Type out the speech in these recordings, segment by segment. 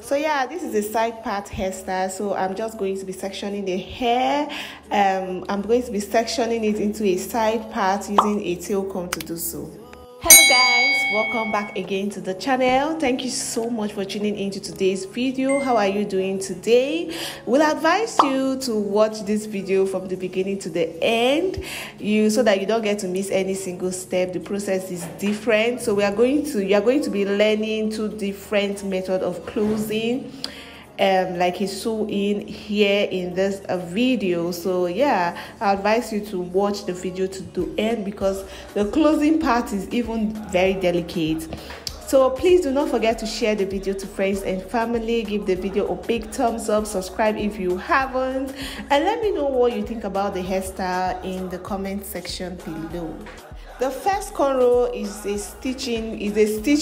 So yeah, this is a side part hairstyle, so I'm just going to be sectioning the hair. I'm going to be sectioning it into a side part using a tail comb to do so. Hello guys, welcome back again to the channel. Thank you so much for tuning into today's video. How are you doing today? We'll advise you to watch this video from the beginning to the end, so that you don't get to miss any single step. The process is different, so you are going to be learning two different methods of closing, like a sew-in here in this video. So yeah, I advise you to watch the video to the end because the closing part is even very delicate. So please do not forget to share the video to friends and family. Give the video a big thumbs up, subscribe if you haven't, and let me know what you think about the hairstyle in the comment section below. The first cornrow is a stitch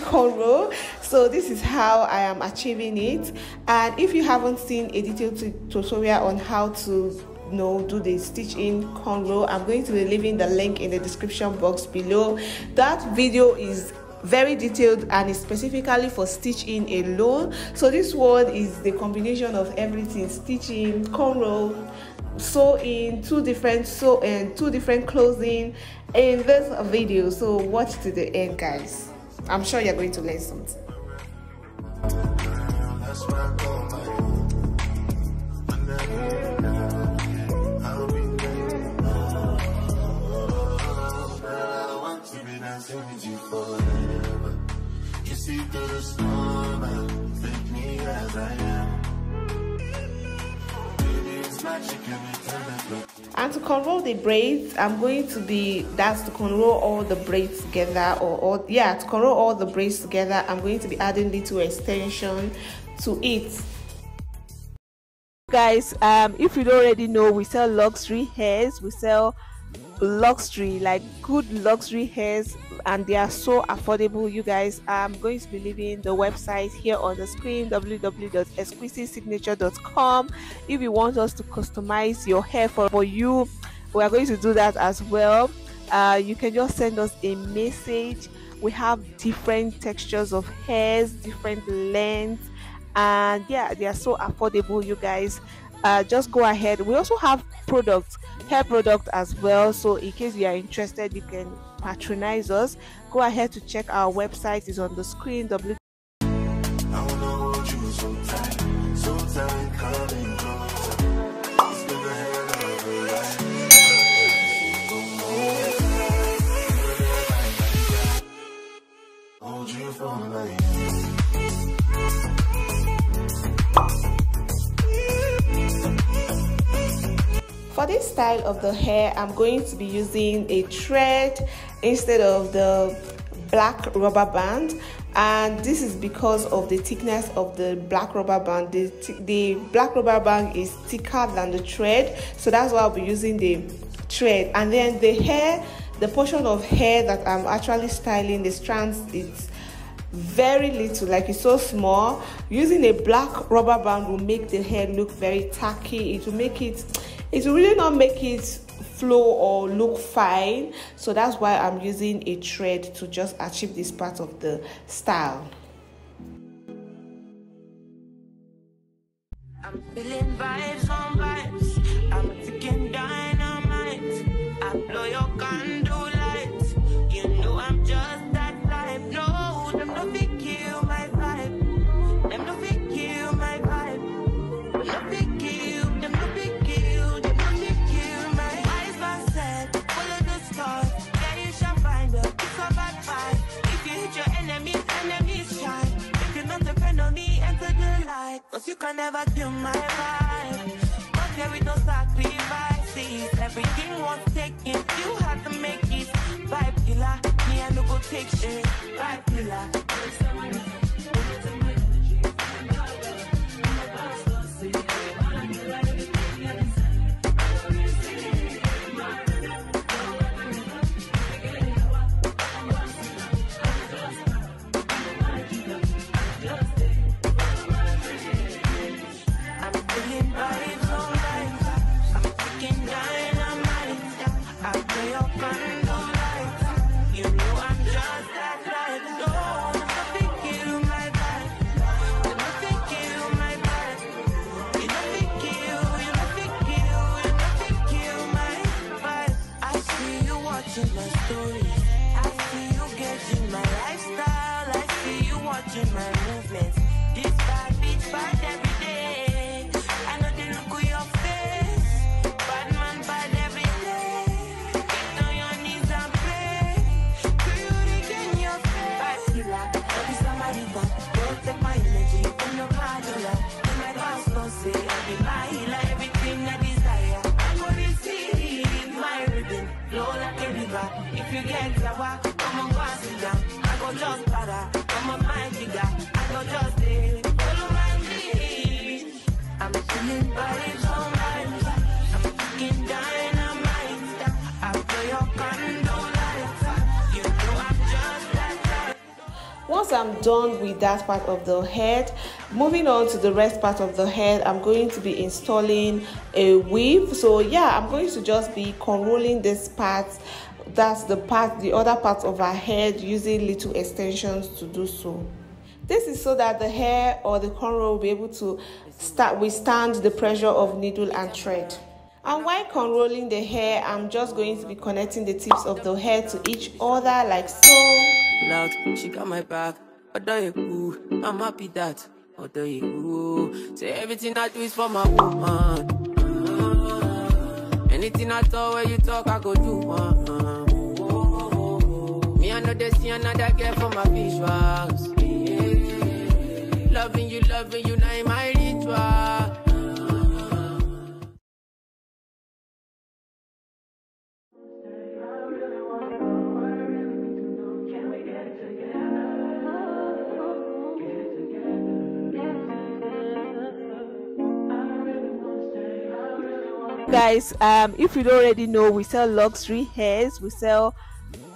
cornrow. So this is how I am achieving it. And if you haven't seen a detailed tutorial on how to do the stitch in cornrow, I'm going to be leaving the link in the description box below. That video is very detailed and is specifically for stitch in alone. So this one is the combination of everything: stitching, cornrow, sew in, two different closing in this video. So watch to the end, guys. I'm sure you're going to learn something. And to cornrow the braids, I'm going to be, to cornrow all the braids together, to cornrow all the braids together, I'm going to be adding little extension to it. Guys, if you don't already know, we sell luxury hairs. We sell luxury, like good luxury hairs, and they are so affordable, you guys. I'm going to be leaving the website here on the screen, www.exquisitesignature.com. if you want us to customize your hair for you, we are going to do that as well. You can just send us a message. We have different textures of hairs, different lengths, and yeah, they are so affordable, you guys. Just go ahead. We also have hair products as well, so in case you are interested, you can patronize us. Go ahead to check our website, is on the screen. For this style of the hair, I'm going to be using a thread instead of the black rubber band, and this is because of the thickness of the black rubber band. The black rubber band is thicker than the thread, so that's why I'll be using the thread. And then the portion of hair that I'm actually styling, the strands, it's very little, like it's so small. Using a black rubber band will make the hair look very tacky. It will really not make it flow or look fine, so that's why I'm using a thread to just achieve this part of the style. I'm feeling vibes on vibes. I'm taking dynamite. I blow your candle lights. You know I'm just that type. No, them no fit kill my vibe. Them no fit kill my vibe. Them no fit kill. Them no fit kill. Them no fit kill my eyes. Man said, follow the stars. Yeah, you shall find her. It's a bad vibe. If you hit your enemies shine. If you not depend on me, enter the light. 'Cause you can never kill my vibe. But there is no sacrifices. Everything was taken. You had to make it. Vibe killer. Me and no go take shit. Vibe killer. You know I'm just that light. No, I'm not once I'm done with that part of the head, moving on to the rest part of the head, I'm going to be installing a weave. So yeah, I'm going to just be cornrolling this part, that's the other part of our head, using little extensions to do so. This is so that the hair or the cornrow will be able to withstand the pressure of needle and thread. And while cornrolling the hair, I'm just going to be connecting the tips of the hair to each other like so. Loud, she got my back. I'm happy that. Say everything I do is for my woman. Anything I talk, where you talk, I go do. Me, I know they see another girl for my visuals. Loving you, now in my ritual. Guys, if you don't already know, we sell luxury hairs. We sell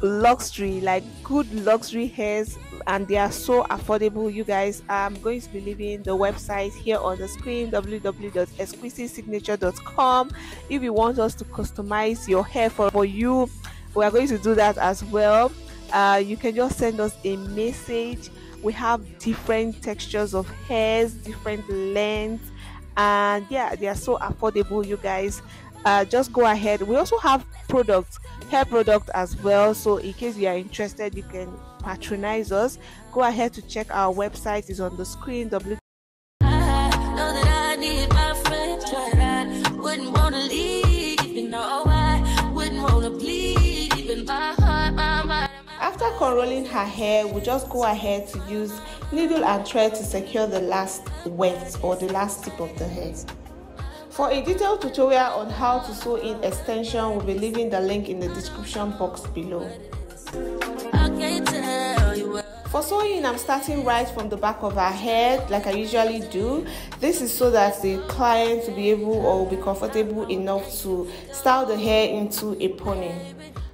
luxury, like good luxury hairs, and they are so affordable. You guys, I'm going to be leaving the website here on the screen, www.exquisitesignature.com. If you want us to customize your hair for you, we are going to do that as well. You can just send us a message. We have different textures of hairs, different lengths, and yeah, they are so affordable. You guys, just go ahead. We also have products, hair product as well, so in case you are interested, you can patronize us. Go ahead to check our website, is on the screen. After cornrolling her hair, we'll just go ahead to use needle and thread to secure the last weft or the last tip of the hair. For a detailed tutorial on how to sew in extension, we'll be leaving the link in the description box below. For sewing, I'm starting right from the back of our head like I usually do. This is so that the client will be able or will be comfortable enough to style the hair into a pony.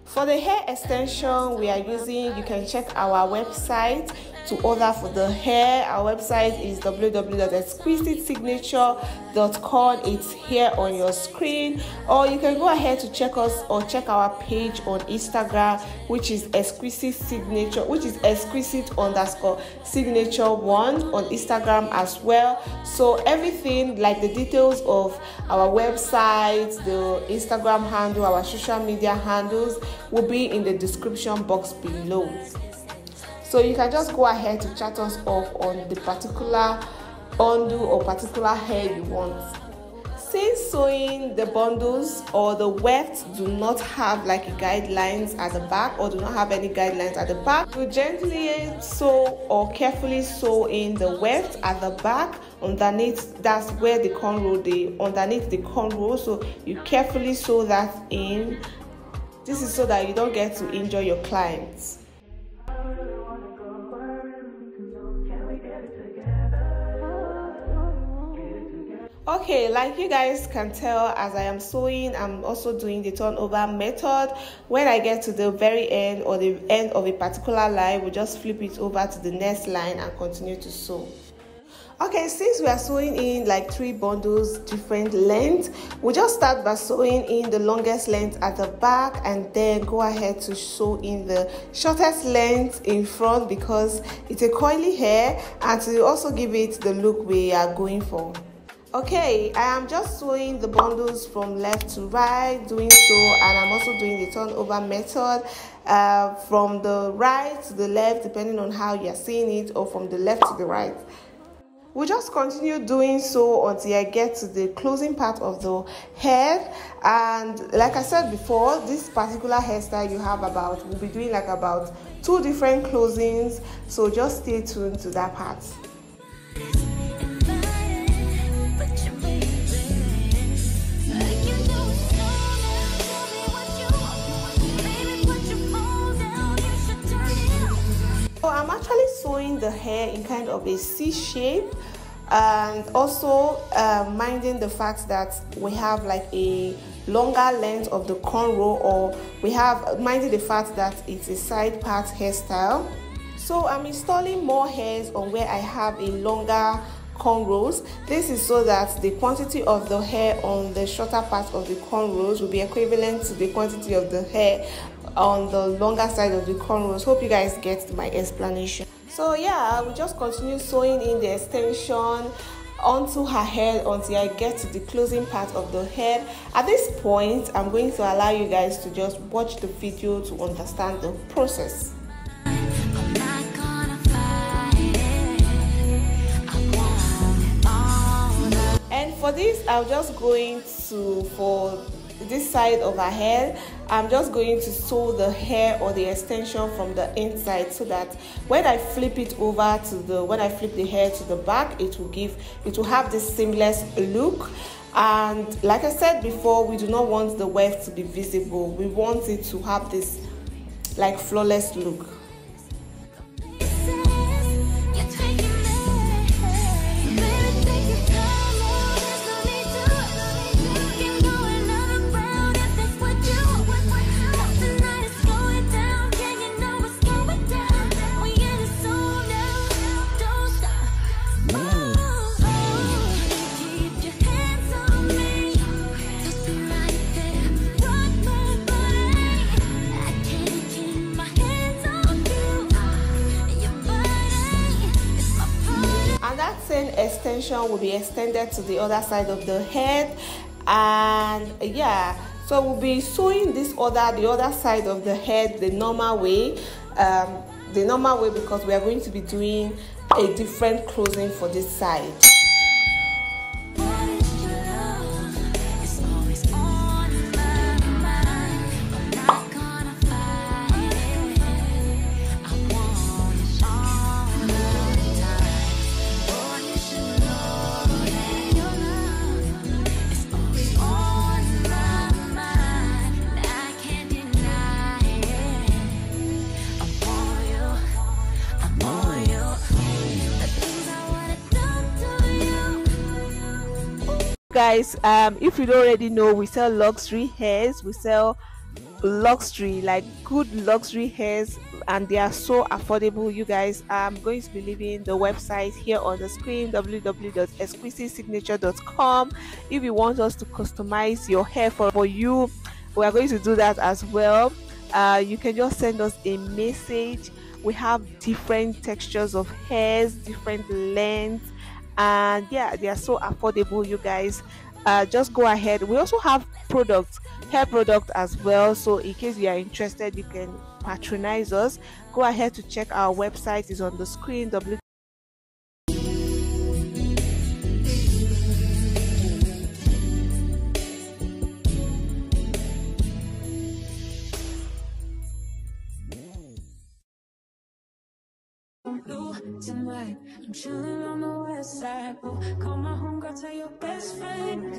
For the hair extension we are using, you can check our website to order for the hair. Our website is www.exquisitesignature.com. It's here on your screen, or you can go ahead to check us or check our page on Instagram, which is exquisite signature, which is exquisite_signature1 on Instagram as well. So everything like the details of our website, the Instagram handle, our social media handles will be in the description box below. So you can just go ahead to chat us off on the particular bundle or particular hair you want. Since sewing the bundles or the wefts do not have like guidelines at the back or do not have any guidelines at the back, you gently sew or carefully sew in the weft at the back underneath. That's where the cornrow, underneath the cornrow. So you carefully sew that in. This is so that you don't get to injure your clients. Okay, like you guys can tell, as I am sewing, I'm also doing the turnover method. When I get to the very end or the end of a particular line, we just flip it over to the next line and continue to sew. Okay, since we are sewing in like 3 bundles different lengths, we just start by sewing in the longest length at the back and then go ahead to sew in the shortest length in front because it's a coily hair and to also give it the look we are going for. Okay, I am just sewing the bundles from left to right, doing so, and I'm also doing the turnover method from the right to the left, depending on how you're seeing it, or from the left to the right. We'll just continue doing so until I get to the closing part of the head. And like I said before, this particular hairstyle we'll be doing like about 2 different closings, so just stay tuned to that part. I'm actually sewing the hair in kind of a C shape, and also minding the fact that we have like a longer length of the cornrow, or we have minding the fact that it's a side part hairstyle. So I'm installing more hairs on where I have a longer cornrows. This is so that the quantity of the hair on the shorter part of the cornrows will be equivalent to the quantity of the hair on the longer side of the cornrows. Hope you guys get my explanation. So yeah, I will just continue sewing in the extension onto her head until I get to the closing part of the head. At this point, I'm going to allow you guys to just watch the video to understand the process. And for this, I'm just going to, for this side of her head, I'm just going to sew the hair or the extension from the inside, so that when I flip it over to the, when I flip the hair to the back, it will have this seamless look. And like I said before, we do not want the weft to be visible. We want it to have this like flawless look. Extension will be extended to the other side of the head, and yeah, so we'll be sewing the other side of the head the normal way, because we are going to be doing a different closing for this side. Guys, if you don't already know, we sell luxury hairs. We sell luxury, like good luxury hairs, and they are so affordable. You guys, I'm going to be leaving the website here on the screen, www.exquisitesignature.com. if you want us to customize your hair for you, we are going to do that as well. You can just send us a message. We have different textures of hairs, different lengths, and yeah, they are so affordable. You guys, just go ahead. We also have products, hair product as well, so in case you are interested, you can patronize us. Go ahead to check our website, is on the screen. Tonight, I'm chilling on the west side. Call my homegirl, tell your best friend.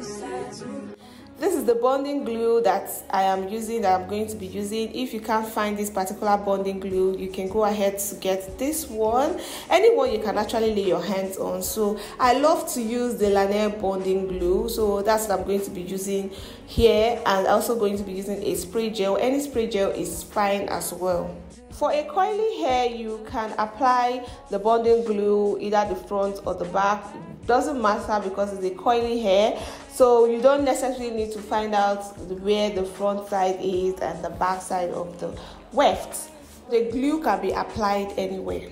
This is the bonding glue that I am using, that I'm going to be using. If you can't find this particular bonding glue, you can go ahead to get this one. Anyone you can actually lay your hands on. So I love to use the Lanier bonding glue, so that's what I'm going to be using here, and also going to be using a spray gel. Any spray gel is fine as well. For a coily hair, you can apply the bonding glue either the front or the back. Doesn't matter, because it's a coily hair, so you don't necessarily need to find out where the front side is and the back side of the weft. The glue can be applied anywhere.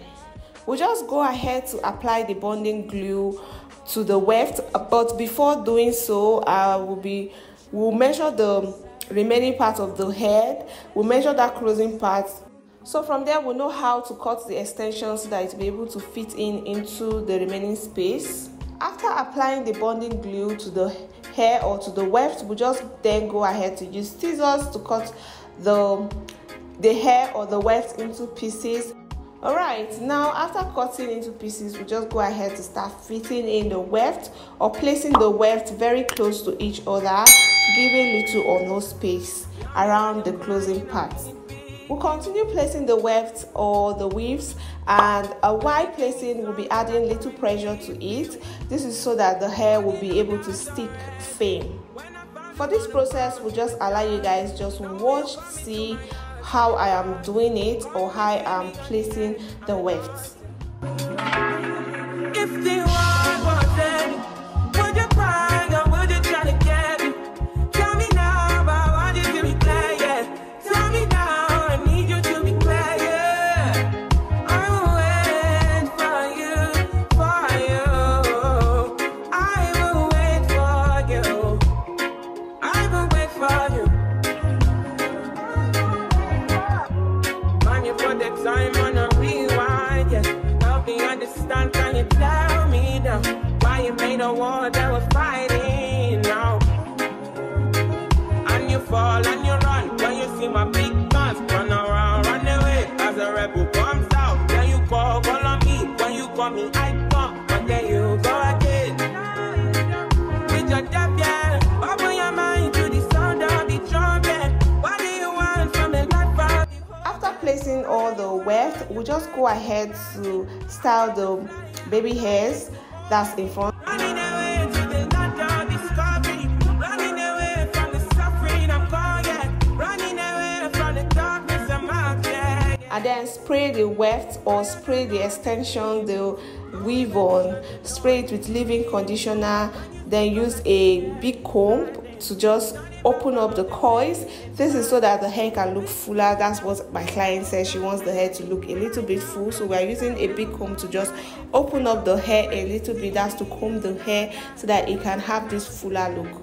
We'll just go ahead to apply the bonding glue to the weft, but before doing so, we'll measure the remaining part of the head. We'll measure that closing part. So from there, we'll know how to cut the extension so that it will be able to fit into the remaining space. After applying the bonding glue to the hair or to the weft, we'll just then go ahead to use scissors to cut the hair or the weft into pieces. Alright, now after cutting into pieces, we'll just go ahead to start fitting in the weft or placing the weft very close to each other, giving little or no space around the closing part. We'll continue placing the weft or the weaves, and while placing, we'll be adding little pressure to it. This is so that the hair will be able to stick firm. For this process, we'll just allow you guys just watch, see how I am doing it or how I am placing the wefts. If the world was ending, would you cry or would you try to get me? Tell me now, but I want you to be clear, yeah. Tell me now, I need you to be clear, yeah. I will wait for you, for you. I will wait for you. I will wait for you. Man, you put the time on a rewind, yeah. Help me understand, can you tell me now why you made a war that we're fighting now? And you fall and you run when you see my big guns. Run around, run away as a rebel comes out. Then you call on me, when you call me I come, but then you go again with your dab, yeah. Open your mind to the sound of the trumpet. What do you want from a life? After placing all the weft, we just go ahead to style the baby hairs that's in front. Running away to the land of discovery, running away from the suffering I'm called, yeah. Running away from the darkness I'm out, yeah. And then spray the weft or spray the extension, the weave on, spray it with leave-in conditioner, then use a big comb to just open up the coils. This is so that the hair can look fuller. That's what my client says. She wants the hair to look a little bit full, so we're using a big comb to just open up the hair a little bit. That's to comb the hair so that it can have this fuller look.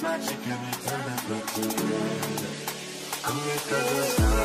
Magic, and it turn it back to you.